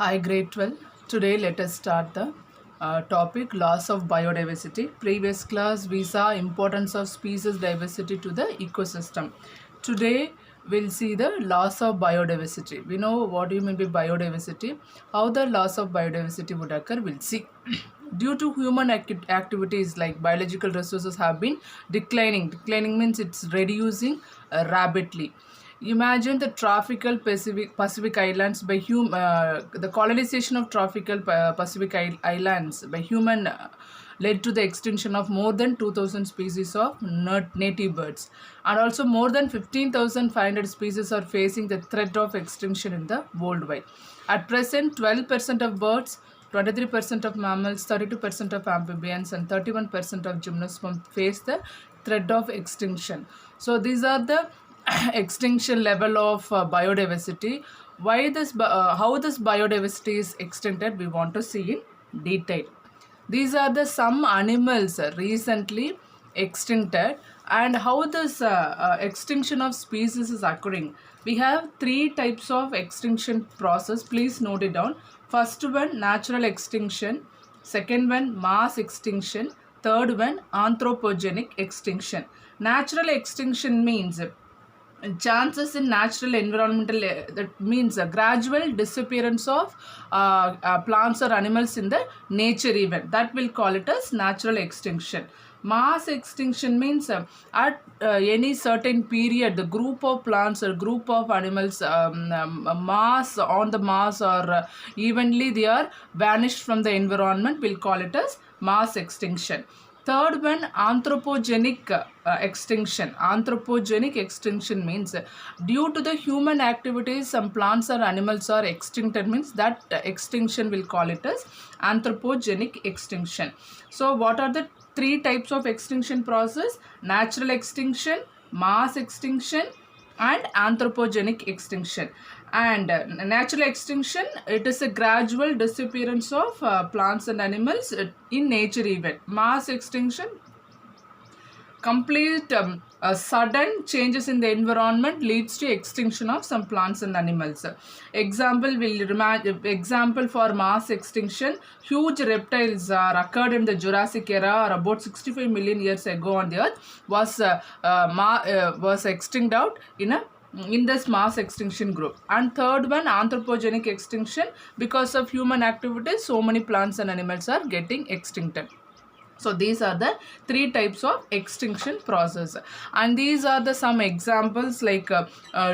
Hi, grade 12. Today, let us start the topic loss of biodiversity. Previous class, we saw importance of species diversity to the ecosystem. Today, we'll see the loss of biodiversity. We know what do you mean by biodiversity. How the loss of biodiversity would occur, we'll see. Due to human activities like biological resources have been declining. Declining means it's reducing rapidly. Imagine the tropical Pacific islands by the colonization of tropical Pacific islands by human led to the extinction of more than 2000 species of native birds, and also more than 15,500 species are facing the threat of extinction in the worldwide. At present, 12% of birds, 23% of mammals, 32% of amphibians, and 31% of gymnosperms face the threat of extinction. So these are the extinction level of biodiversity. How this biodiversity is extincted, we want to see in detail. These are the some animals recently extincted, and how this extinction of species is occurring. We have three types of extinction process. Please note it down. First one, natural extinction. Second one, mass extinction. Third one, anthropogenic extinction. Natural extinction means chances in natural environmental, that means a gradual disappearance of plants or animals in the nature event, that will call it as natural extinction. Mass extinction means at any certain period the group of plants or group of animals mass on the mass or evenly they are vanished from the environment, will call it as mass extinction. Third one, anthropogenic extinction. Anthropogenic extinction means due to the human activities, some plants or animals are extincted, means that extinction will call it as anthropogenic extinction. So what are the three types of extinction process? Natural extinction, mass extinction, and anthropogenic extinction. And natural extinction, it is a gradual disappearance of plants and animals in nature event. Mass extinction, complete sudden changes in the environment leads to extinction of some plants and animals. Example for mass extinction, huge reptiles occurred in the Jurassic era, or about 65 million years ago on the earth, was extinct out in this mass extinction group. And third one, anthropogenic extinction, because of human activities so many plants and animals are getting extincted. So these are the three types of extinction process, and these are the some examples like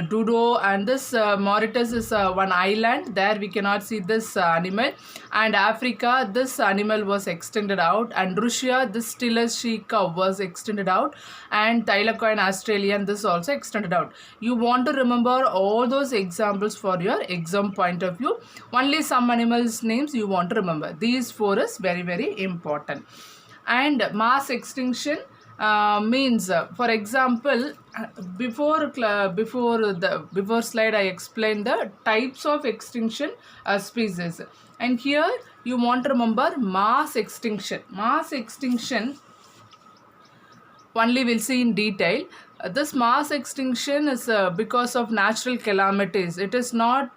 Dodo, and this Mauritius is one island, there we cannot see this animal, and Africa this animal was extended out, and Russia this Steelers sheep cow was extended out, and Thylakoid Australian this also extended out. You want to remember all those examples for your exam point of view. Only some animals names you want to remember. These four is very very important. And mass extinction means for example, before slide I explained the types of extinction species, and here you want to remember mass extinction. Mass extinction only we'll see in detail. This mass extinction is because of natural calamities. It is not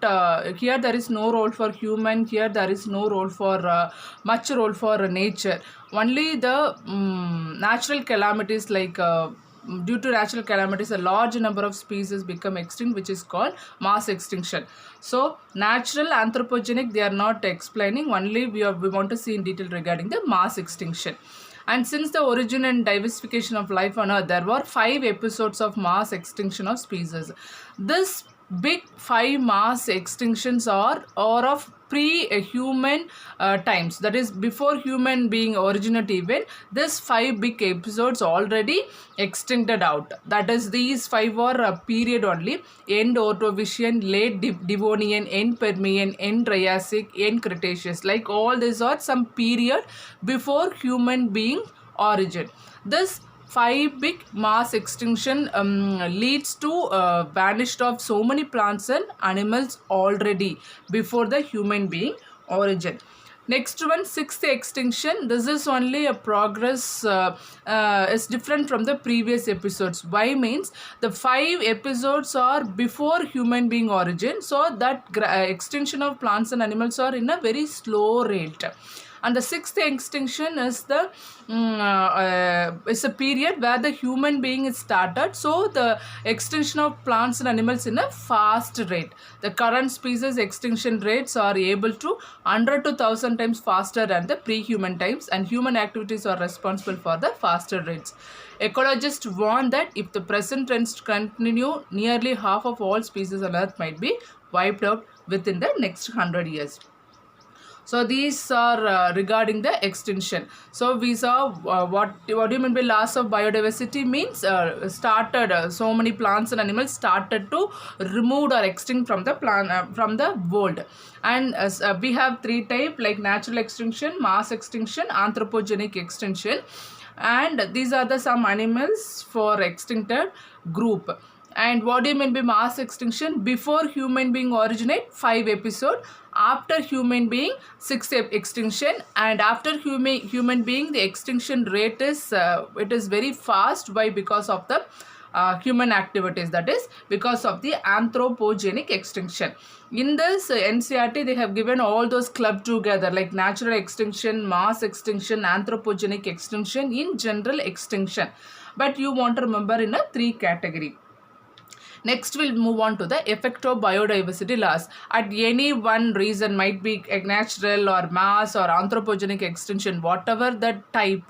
here there is no role for human, here there is no role for much role for nature. Only the natural calamities, like due to natural calamities a large number of species become extinct, which is called mass extinction. So natural, anthropogenic, they are not explaining, only we want to see in detail regarding the mass extinction. And since the origin and diversification of life on Earth, there were 5 episodes of mass extinction of species. This big 5 mass extinctions are of pre-human times, that is before human being originate even. This 5 big episodes already extincted out, that is these 5 are a period only: end Ordovician, late Devonian, end Permian, end Triassic, end Cretaceous. Like all these are some period before human being origin. This 5 big mass extinction leads to vanished of so many plants and animals already before the human being origin. Next one, sixth extinction. This is only a progress, is different from the previous episodes. Why means the 5 episodes are before human being origin, so that extinction of plants and animals are in a very slow rate. And the sixth extinction is the is a period where the human being is started, so the extinction of plants and animals in a fast rate. The current species extinction rates are able to 100 to 1000 times faster than the pre-human times, and human activities are responsible for the faster rates. Ecologists warn that if the present trends continue, nearly half of all species on earth might be wiped out within the next 100 years. So these are regarding the extinction. So we saw what do you mean by loss of biodiversity means started so many plants and animals started to removed or extinct from the from the world. And we have 3 types, like natural extinction, mass extinction, anthropogenic extinction. And these are the some animals for extincted group. And what do you mean by mass extinction? Before human being originate, 5 episode. After human being, 6 extinction. And after human being, the extinction rate is it is very fast. Why? Because of the human activities, that is because of the anthropogenic extinction. In this NCERT, they have given all those clubbed together, like natural extinction, mass extinction, anthropogenic extinction, in general extinction. But you want to remember in a 3 category. Next, we'll move on to the effect of biodiversity loss. At any one reason, might be natural or mass or anthropogenic extinction, whatever the type,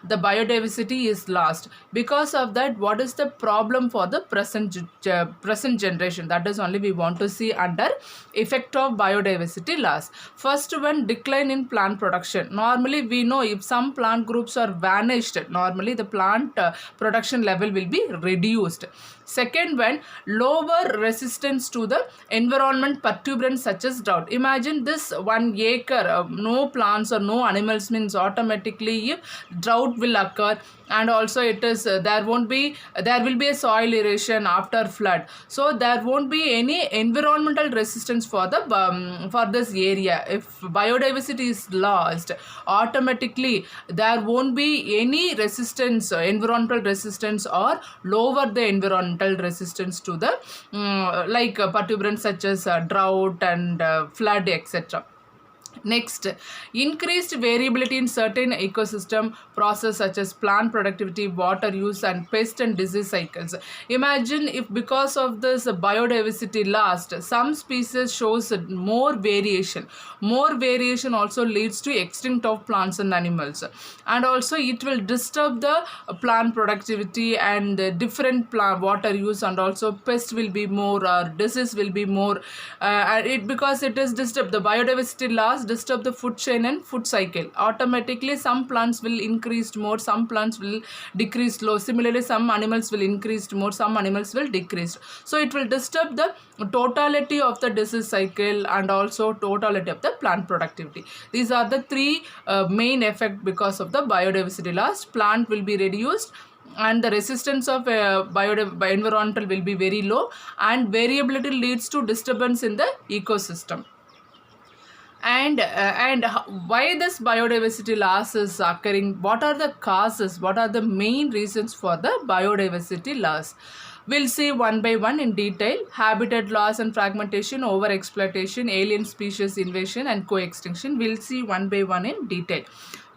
the biodiversity is lost. Because of that, what is the problem for the present generation? That is only we want to see under effect of biodiversity loss. First one, decline in plant production. Normally, we know if some plant groups are vanished, normally the plant production level will be reduced. Second one, lower resistance to the environment perturbance such as drought. Imagine this 1 acre, no plants or no animals means automatically if drought will occur, and also it is there will be a soil erosion after flood. So there won't be any environmental resistance for the for this area. If biodiversity is lost, automatically there won't be any resistance, environmental resistance, or lower the environmental resistance to the like perturbance such as drought and flood, etc. Next, increased variability in certain ecosystem process such as plant productivity, water use, and pest and disease cycles. Imagine if because of this biodiversity lost, some species shows more variation. More variation also leads to extinct of plants and animals, and also it will disturb the plant productivity and different plant water use, and also pest will be more or disease will be more, because it is disturbed. The biodiversity loss disturb the food chain and food cycle. Automatically some plants will increase more, some plants will decrease low. Similarly, some animals will increase more, some animals will decrease. So it will disturb the totality of the disease cycle and also totality of the plant productivity. These are the 3 main effects because of the biodiversity loss. Plant will be reduced, and the resistance of environmental will be very low, and variability leads to disturbance in the ecosystem. And why this biodiversity loss is occurring? What are the causes? What are the main reasons for the biodiversity loss? We'll see one by one in detail. Habitat loss and fragmentation, over-exploitation, alien species invasion, and co-extinction. We'll see one by one in detail.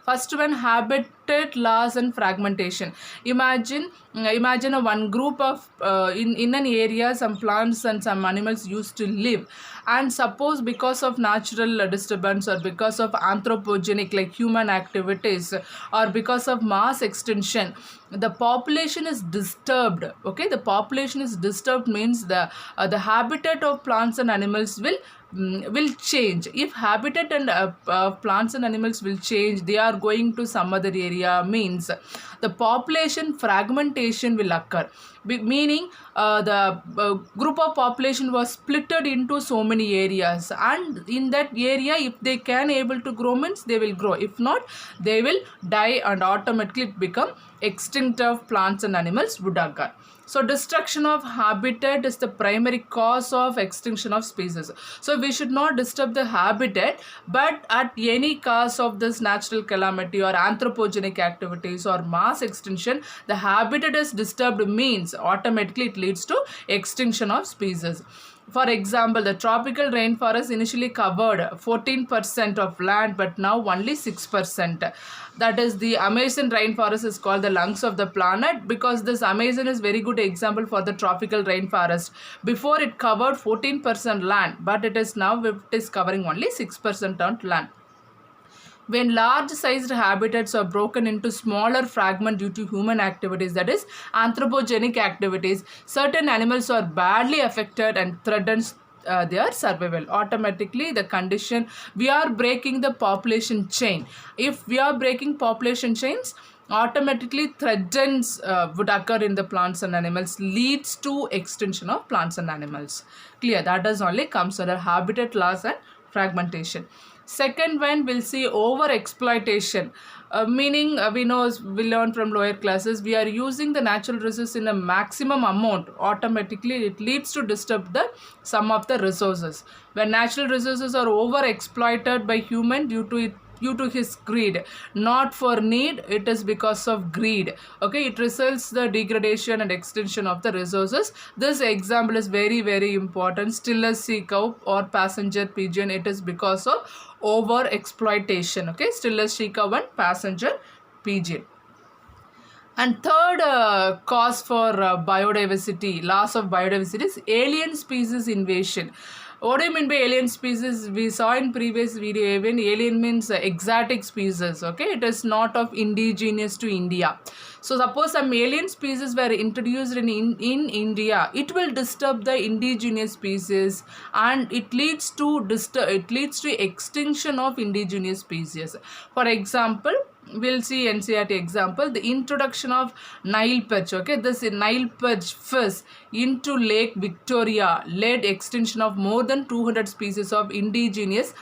First one, habitat loss and fragmentation. Imagine a one group of in an area some plants and some animals used to live, and suppose because of natural disturbance or because of anthropogenic like human activities or because of mass extinction, the population is disturbed. Okay, the population is disturbed means the habitat of plants and animals will change. If habitat and plants and animals will change, they are going to some other area, means the population fragmentation will occur. meaning the group of population was splitted into so many areas, and in that area if they can able to grow means they will grow, if not they will die, and automatically it become extinct of plants and animals would occur. So destruction of habitat is the primary cause of extinction of species. So we should not disturb the habitat, but at any cost of this natural calamity or anthropogenic activities or mass extinction, the habitat is disturbed means automatically it leads to extinction of species. For example, the tropical rainforest initially covered 14% of land, but now only 6%. That is, the Amazon rainforest is called the lungs of the planet, because this Amazon is very good example for the tropical rainforest. Before it covered 14% land, but it is now covering only 6% on land. When large-sized habitats are broken into smaller fragments due to human activities, that is anthropogenic activities, certain animals are badly affected and threatens their survival. Automatically the condition, we are breaking the population chain. If we are breaking population chains, automatically threatens would occur in the plants and animals, leads to extinction of plants and animals. Clear? That is only comes under habitat loss and fragmentation. Second one, we'll see over exploitation, meaning we learn from lower classes, we are using the natural resources in a maximum amount. Automatically it leads to disturb the some of the resources. When natural resources are over exploited by human due to his greed, not for need, it is because of greed. Okay, it results the degradation and extinction of the resources. This example is very, very important. Stillers sea cow or passenger pigeon, it is because of over exploitation. Okay, Stillers sea cow and passenger pigeon. And third cause for biodiversity, loss of biodiversity, is alien species invasion. What do you mean by alien species? We saw in previous video, even alien means exotic species. Okay, it is not of indigenous to India. So suppose some alien species were introduced in India, it will disturb the indigenous species, and it leads to extinction of indigenous species. For example, we'll see NCERT example, the introduction of Nile perch. Okay, this Nile perch fish into Lake Victoria led extinction of more than 200 species of indigenous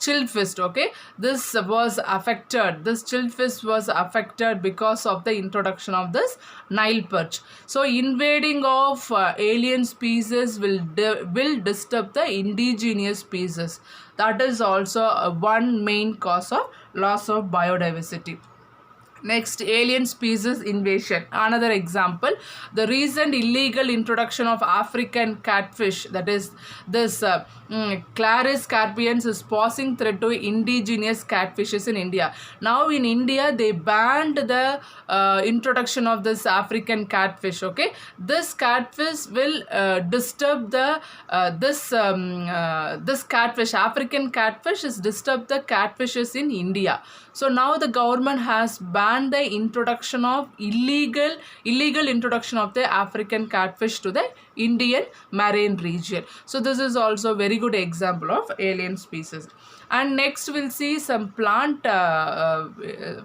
chillfish. Okay, this chillfish was affected because of the introduction of this Nile perch. So invading of alien species will disturb the indigenous species. That is also one main cause of loss of biodiversity. Next, alien species invasion. Another example, the recent illegal introduction of African catfish, that is this Claris carpiens, is posing threat to indigenous catfishes in India. Now in India they banned the introduction of this African catfish. Okay, this catfish will disturb the this catfish, African catfish, is disturb the catfishes in India. So now the government has banned the introduction of illegal introduction of the African catfish to the Indian marine region. So this is also a very good example of alien species. And next we'll see some plant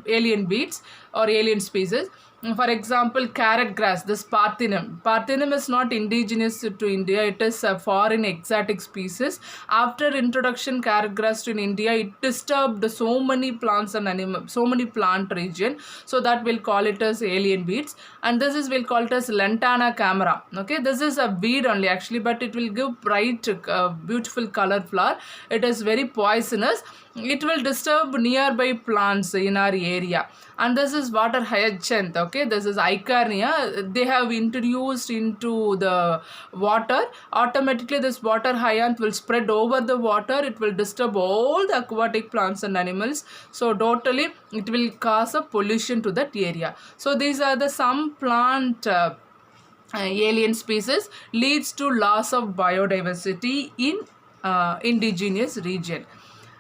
alien weeds or alien species. For example, carrot grass, this Parthenum. Parthenum is not indigenous to India, it is a foreign exotic species. After introduction carrot grass to India, it disturbed so many plants and animals, so many plant region. So that we'll call it as alien weeds. And this is, we'll call it as Lantana camara. Okay, this is a weed only actually, but it will give bright, beautiful color flower. It is very poisonous. It will disturb nearby plants in our area. And this is water hyacinth. Okay, this is Eichhornia. They have introduced into the water. Automatically this water hyacinth will spread over the water. It will disturb all the aquatic plants and animals. So totally it will cause a pollution to that area. So these are the some plant alien species leads to loss of biodiversity in indigenous region.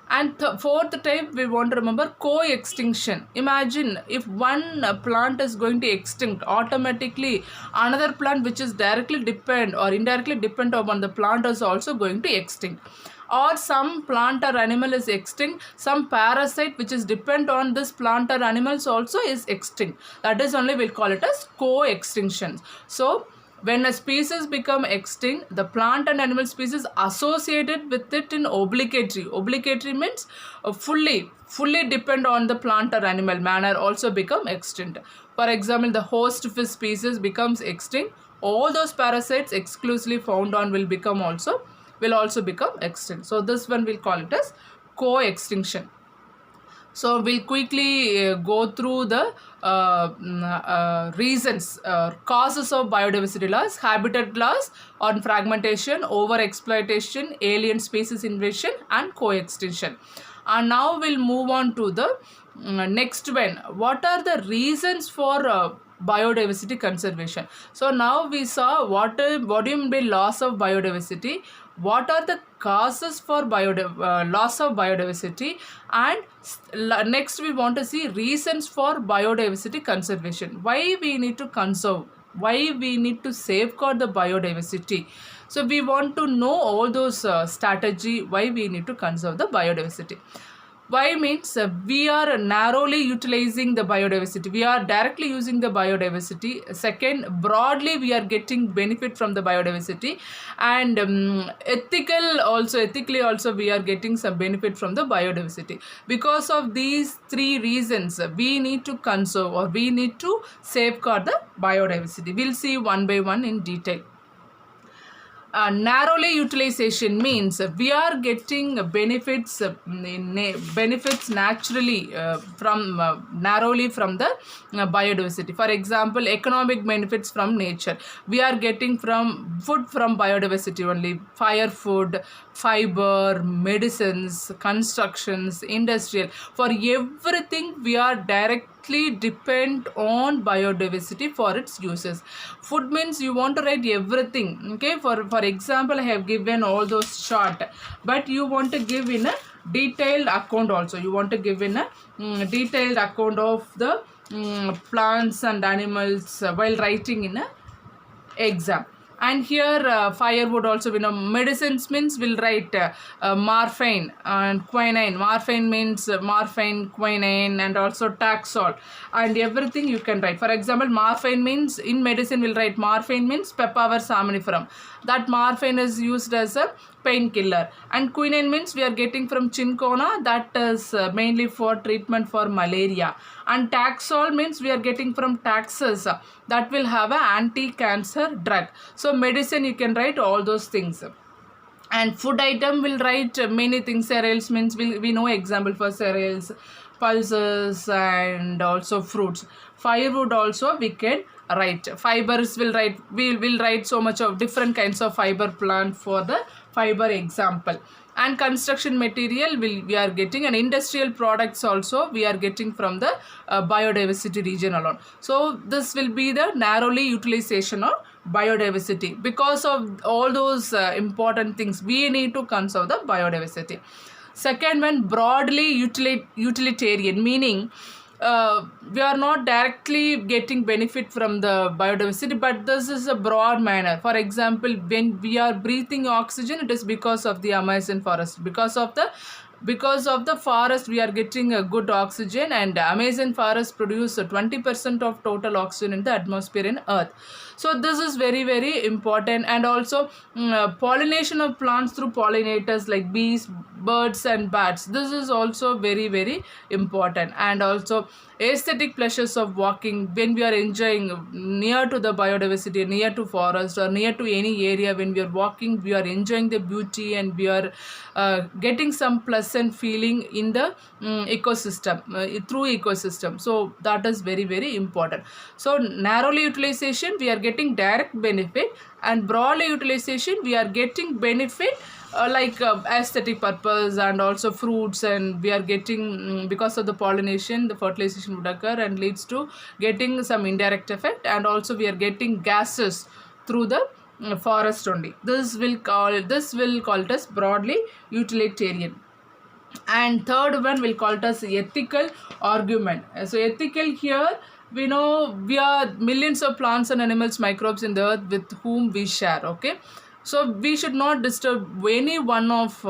And fourth type, we want to remember co-extinction. Imagine if one plant is going to extinct, automatically another plant which is directly depend or indirectly depend upon the plant is also going to extinct. Or some plant or animal is extinct, some parasite which is depend on this plant or animals also is extinct. That is only we'll call it as co-extinction. So When a species become extinct, the plant and animal species associated with it in obligatory. Obligatory means fully depend on the plant or animal manner also become extinct. For example, the host fish species becomes extinct. All those parasites exclusively found on will also become extinct. So this one we'll call it as co-extinction. So we'll quickly go through the reasons, causes of biodiversity loss, habitat loss on fragmentation, over-exploitation, alien species invasion and co-extinction. And now we'll move on to the next one. What are the reasons for biodiversity conservation? So now we saw what do you mean by loss of biodiversity, what are the causes for loss of biodiversity, and next we want to see reasons for biodiversity conservation. Why we need to conserve, why we need to safeguard the biodiversity. So we want to know all those strategy why we need to conserve the biodiversity. Why means we are narrowly utilizing the biodiversity. We are directly using the biodiversity. Second, broadly we are getting benefit from the biodiversity, and ethically also we are getting some benefit from the biodiversity. Because of these three reasons, we need to conserve or we need to safeguard the biodiversity. We'll see one by one in detail. Narrowly utilization means we are getting benefits naturally from narrowly from the biodiversity. For example, economic benefits from nature. We are getting from food from biodiversity only. Firewood, fiber, medicines, constructions, industrial. For everything we are directly depend on biodiversity for its uses. Food means you want to write everything. Okay, for example, I have given all those chart, but you want to give in a detailed account also. You want to give in a detailed account of the plants and animals while writing in a exam. And here firewood also, we know. Medicines means we'll write morphine and quinine. Morphine means morphine, quinine, and also Taxol, and everything you can write. For example, morphine means in medicine we'll write morphine means Papaver somniferum. That morphine is used as a painkiller. And quinine means we are getting from cinchona, that is mainly for treatment for malaria. And Taxol means we are getting from Taxus, that will have an anti-cancer drug. So medicine you can write all those things. And food item will write many things. Cereals means we know example for cereals, pulses, and also fruits. Firewood also we can write. Fibers will write, we will write so much of different kinds of fiber plant for the fiber example. And construction material we are getting, and industrial products also we are getting from the biodiversity region alone. So this will be the narrowly utilization of biodiversity. Because of all those important things, we need to conserve the biodiversity. Second one, broadly utilitarian, meaning we are not directly getting benefit from the biodiversity, but this is a broad manner. For example, when we are breathing oxygen, it is because of the Amazon forest. Because of the forest we are getting a good oxygen, and Amazon forest produce 20% of total oxygen in the atmosphere in earth. So this is very, very important. And also pollination of plants through pollinators like bees, birds and bats. This is also very, very important. And also aesthetic pleasures of walking, when we are enjoying near to the biodiversity, near to forest or near to any area, when we are walking, we are enjoying the beauty and we are getting some pleasant feeling in the ecosystem, through ecosystem. So that is very, very important. So narrowly utilization we are getting direct benefit, and broadly utilization we are getting benefit like aesthetic purpose, and also fruits, and we are getting because of the pollination, the fertilization would occur and leads to getting some indirect effect, and also we are getting gases through the forest only. This will call it as broadly utilitarian. And third one will call it as ethical argument. So ethical here, we know we are millions of plants and animals, microbes in the earth with whom we share. Okay, so we should not disturb any one of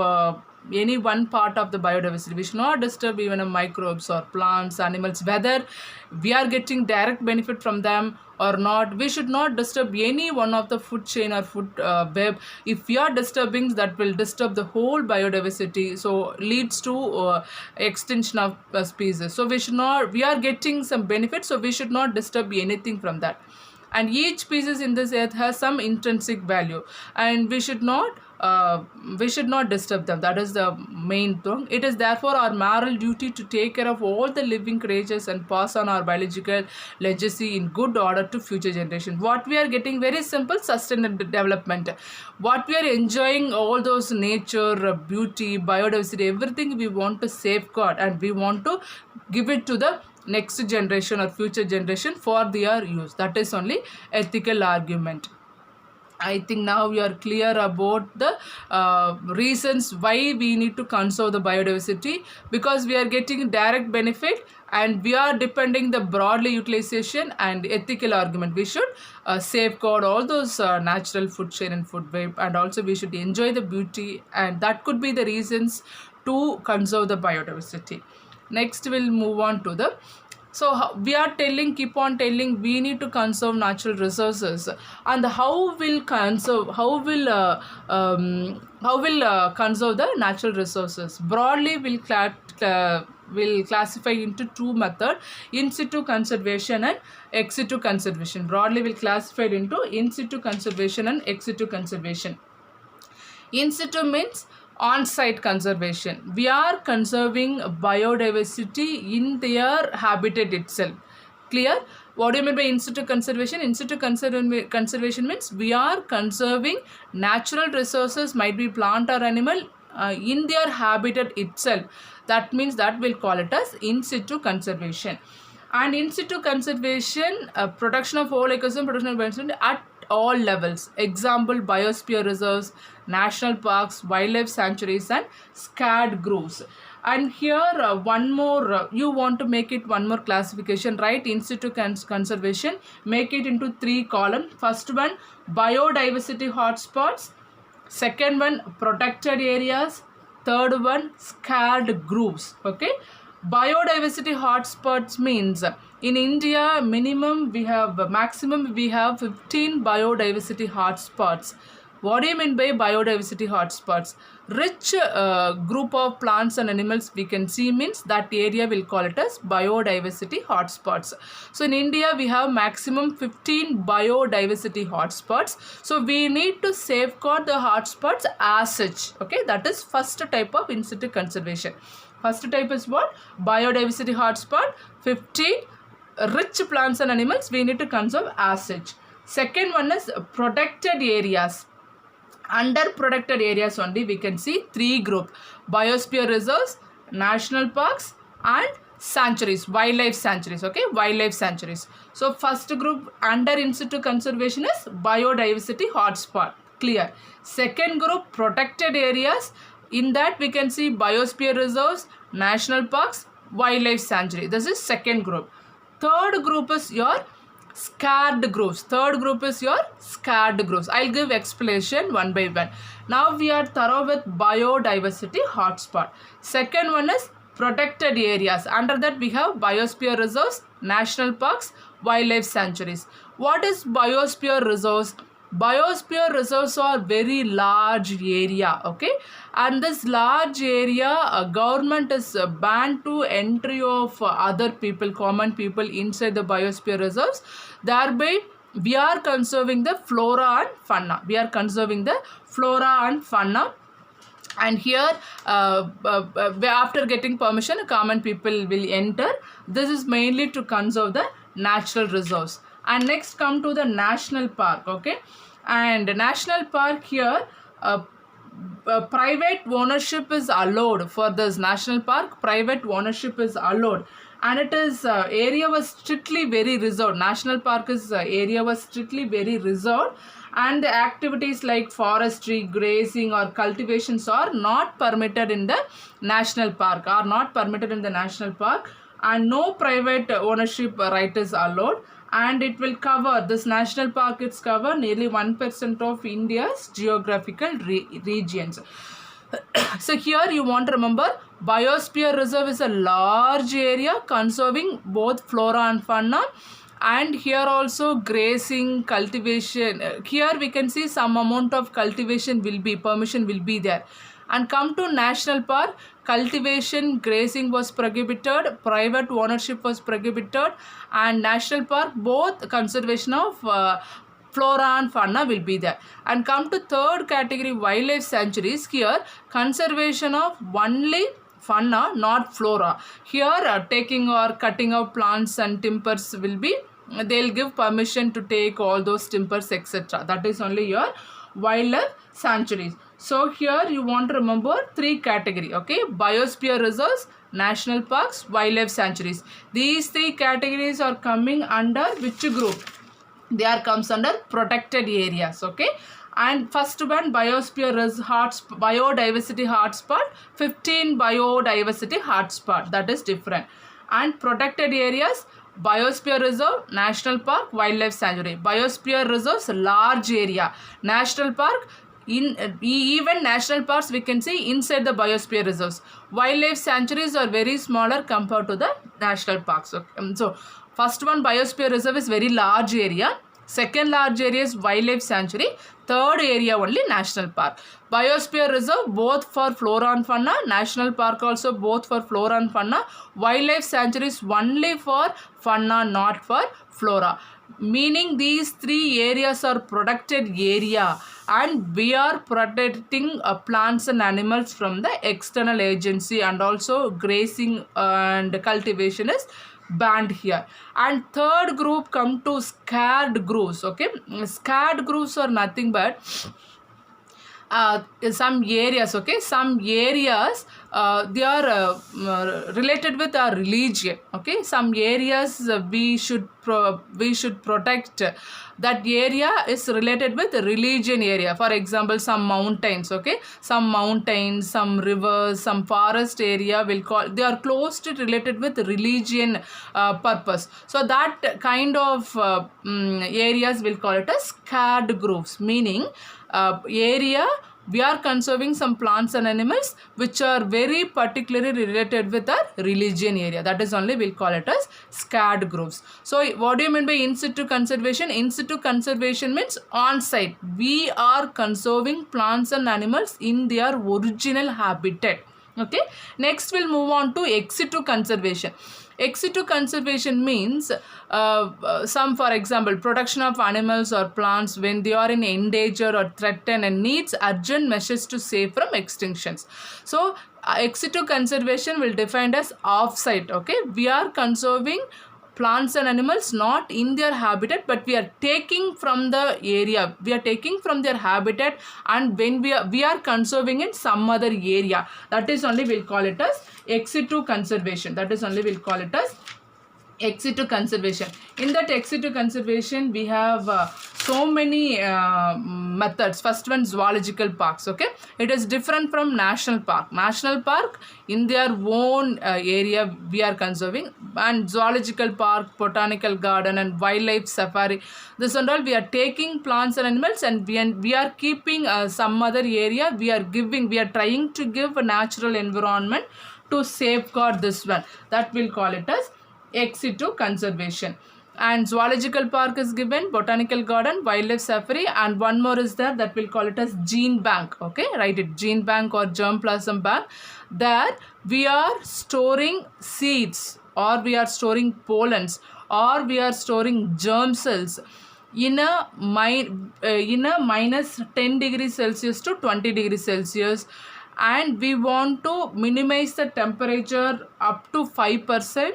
any one part of the biodiversity. We should not disturb even a microbes or plants, animals, whether we are getting direct benefit from them or not. We should not disturb any one of the food chain or food web. If we are disturbing, that will disturb the whole biodiversity, so leads to extinction of species. So we are getting some benefits, so we should not disturb anything from that. And each species in this earth has some intrinsic value, and we should not disturb them. That is the main thing. It is therefore our moral duty to take care of all the living creatures and pass on our biological legacy in good order to future generations. What we are getting, very simple, sustainable development. What we are enjoying, all those nature, beauty, biodiversity, everything we want to safeguard, and we want to give it to the next generation or future generation for their use. That is only ethical argument. I think now we are clear about the reasons why we need to conserve the biodiversity, because we are getting direct benefit and we are depending the broadly utilization and ethical argument. We should safeguard all those natural food chain and food web, and also we should enjoy the beauty, and that could be the reasons to conserve the biodiversity. Next we'll move on to the, so we are keep on telling we need to conserve natural resources, and how will conserve the natural resources? Broadly we'll classify into two methods: in situ conservation and ex situ conservation. Broadly we'll classify it into in situ conservation and ex situ conservation. In situ means on-site conservation. We are conserving biodiversity in their habitat itself. Clear? What do you mean by in situ conservation? In situ conservation means we are conserving natural resources, might be plant or animal, in their habitat itself. That means that we'll call it as in situ conservation. And in situ conservation, protection of whole ecosystem, protection of biodiversity at all levels. Example: biosphere reserves, national parks, wildlife sanctuaries, and scared groves. And here one more, you want to make it one more classification, right? In situ conservation, make it into 3 columns. First one, biodiversity hotspots. Second one, protected areas. Third one, scared groves. Okay. Biodiversity hotspots means in India maximum we have 15 biodiversity hotspots. What do you mean by biodiversity hotspots? Rich group of plants and animals we can see, means that area will call it as biodiversity hotspots. So in India we have maximum 15 biodiversity hotspots. So we need to safeguard the hotspots as such. Okay, that is first type of in situ conservation. First type is what? Biodiversity hotspot, 15 rich plants and animals we need to conserve as such. Second one is protected areas. Under protected areas only we can see 3 groups: biosphere reserves, national parks, and sanctuaries, wildlife sanctuaries. Okay, wildlife sanctuaries. So first group under in situ conservation is biodiversity hotspot. Clear? Second group, protected areas. In that we can see biosphere reserves, national parks, wildlife sanctuary. This is second group. Third group is your scared groves. Third group is your scared groves. I'll give explanation one by one. Now we are thorough with biodiversity hotspot. Second one is protected areas. Under that we have biosphere reserves, national parks, wildlife sanctuaries. What is biosphere reserves? Biosphere reserves are very large area, okay, and this large area government is banned to entry of other people, common people, inside the biosphere reserves. Thereby we are conserving the flora and fauna. We are conserving the flora and fauna. And here after getting permission, common people will enter. This is mainly to conserve the natural reserves. And next come to the national park. Okay, and national park, here private ownership is allowed. For this national park, private ownership is allowed, and it is area was strictly very reserved. National park is area was strictly very reserved, and the activities like forestry, grazing, or cultivations are not permitted in the national park. And no private ownership right is allowed. And it will cover, this national park, it's cover nearly 1% of India's geographical regions. So here you want to remember, biosphere reserve is a large area conserving both flora and fauna, and here also grazing, cultivation, here we can see some amount of cultivation will be, permission will be there. And come to national park, cultivation, grazing was prohibited, private ownership was prohibited, and national park both conservation of flora and fauna will be there. And come to third category, wildlife sanctuaries. Here conservation of only fauna, not flora. Here taking or cutting of plants and timbers will be, they'll give permission to take all those timbers, etc. That is only your wildlife sanctuaries. So here you want to remember three category, okay? Biosphere reserves, national parks, wildlife sanctuaries. These three categories are coming under which group? They are comes under protected areas, okay? And first one, biosphere biodiversity hotspot, 15 biodiversity hotspot, that is different. And protected areas, biosphere reserve, national park, wildlife sanctuary. Biosphere reserves, large area. National park, in even national parks we can see inside the biosphere reserves. Wildlife sanctuaries are very smaller compared to the national parks. Okay? So first one, biosphere reserve is very large area. Second large area is wildlife sanctuary. Third area only national park. Biosphere reserve both for flora and fauna. National park also both for flora and fauna. Wildlife sanctuary is only for fauna, not for flora. Meaning these three areas are protected area, and we are protecting plants and animals from the external agency, and also grazing and cultivation is banned here. And third group come to scared groves, okay? Scared groves are nothing but some areas, okay? Some areas they are related with our religion, okay? Some areas we should protect. That area is related with religion area. For example, some mountains, okay? Some mountains, some rivers, some forest area will call, they are closely related with religion purpose. So that kind of areas will call it as scared groves, meaning area we are conserving some plants and animals which are very particularly related with our religion area. That is only we'll call it as scared groves. So what do you mean by in situ conservation? In situ conservation means on site. We are conserving plants and animals in their original habitat. Okay. Next we'll move on to ex situ conservation. Ex situ conservation means some, for example, protection of animals or plants when they are in endanger or threatened and needs urgent measures to save from extinctions. So ex situ conservation will defined as off-site. Okay, we are conserving plants and animals not in their habitat, but we are taking from the area, we are taking from their habitat, and when we are conserving in some other area, that is only we'll call it as ex situ conservation. That is only we'll call it as ex situ conservation. In that ex situ conservation we have so many methods. First one, zoological parks. Okay, it is different from national park. National park in their own area we are conserving, and zoological park, botanical garden and wildlife safari, this and all we are taking plants and animals, and we are keeping some other area, we are trying to give a natural environment to safeguard this one. That will call it as ex situ conservation. And zoological park is given, botanical garden, wildlife safari, and one more is there, that will call it as gene bank. Okay, write it, gene bank or germplasm bank. There we are storing seeds, or we are storing pollens, or we are storing germ cells in a minus 10 degrees Celsius to 20 degrees Celsius, and we want to minimize the temperature up to 5%,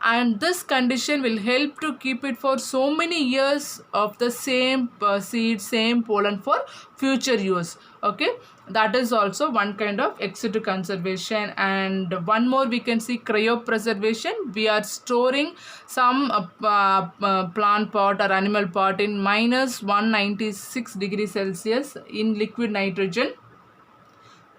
and this condition will help to keep it for so many years of the same seed, same pollen for future use. Okay, that is also one kind of ex situ conservation. And one more we can see, cryopreservation. We are storing some plant pot or animal pot in minus 196 degrees Celsius in liquid nitrogen.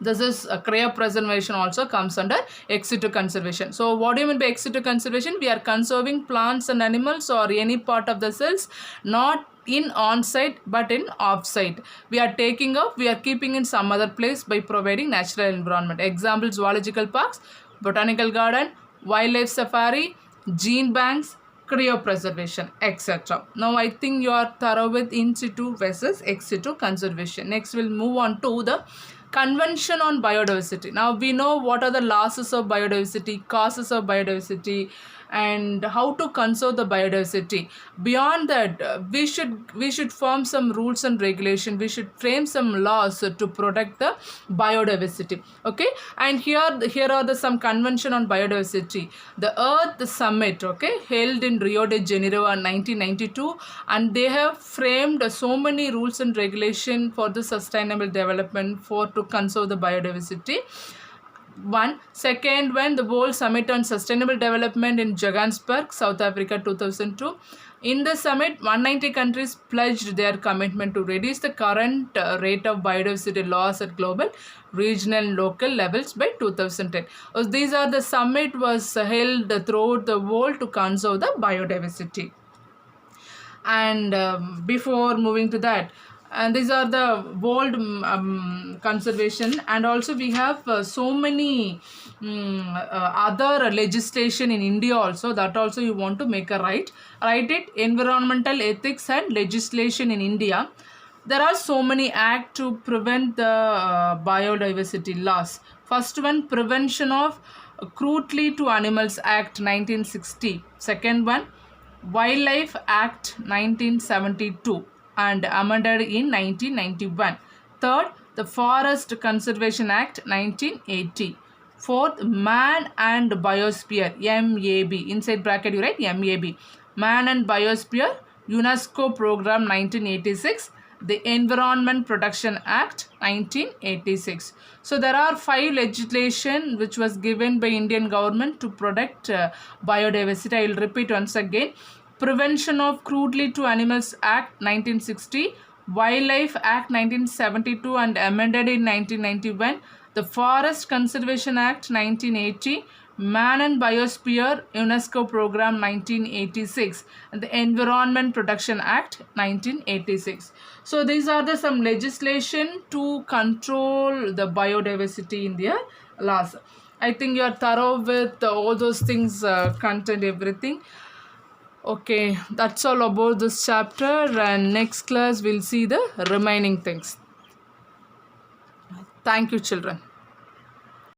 This is cryopreservation also comes under ex situ conservation. So what do you mean by ex situ conservation? We are conserving plants and animals or any part of the cells not in on-site but in off-site. We are taking off, we are keeping in some other place by providing natural environment. Example, zoological parks, botanical garden, wildlife safari, gene banks, cryopreservation, etc. Now I think you are thorough with in situ versus ex situ conservation. Next we'll move on to the convention on biodiversity. Now we know what are the losses of biodiversity, causes of biodiversity, and how to conserve the biodiversity. Beyond that, we should form some rules and regulation. We should frame some laws to protect the biodiversity. Okay, and here are the some convention on biodiversity. The Earth Summit, okay, held in Rio de Janeiro in 1992, and they have framed so many rules and regulation for the sustainable development for to conserve the biodiversity. Second one, the World Summit on Sustainable Development in Johannesburg, South Africa, 2002. In the summit, 190 countries pledged their commitment to reduce the current rate of biodiversity loss at global, regional and local levels by 2010. These are the summit was held throughout the world to conserve the biodiversity. And before moving to that, and these are the world conservation, and also we have so many other legislation in India also, that also you want to make a write it, environmental ethics and legislation in India. There are so many acts to prevent the biodiversity loss. First one, Prevention of Cruelty to Animals Act 1960. Second one, Wildlife Act 1972 and amended in 1991. Third, the Forest Conservation Act 1980. Fourth, Man and Biosphere, MAB. Inside bracket you write MAB. Man and Biosphere, UNESCO Program 1986. The Environment Protection Act 1986. So there are 5 legislation which was given by Indian government to protect biodiversity. I will repeat once again. Prevention of Cruelty to Animals Act 1960, Wildlife Act 1972 and amended in 1991, the Forest Conservation Act 1980, Man and Biosphere UNESCO Program 1986, and the Environment Protection Act 1986. So these are the some legislation to control the biodiversity in their laws. I think you are thorough with all those things, content, everything. Okay, that's all about this chapter, and next class we'll see the remaining things. Thank you, children.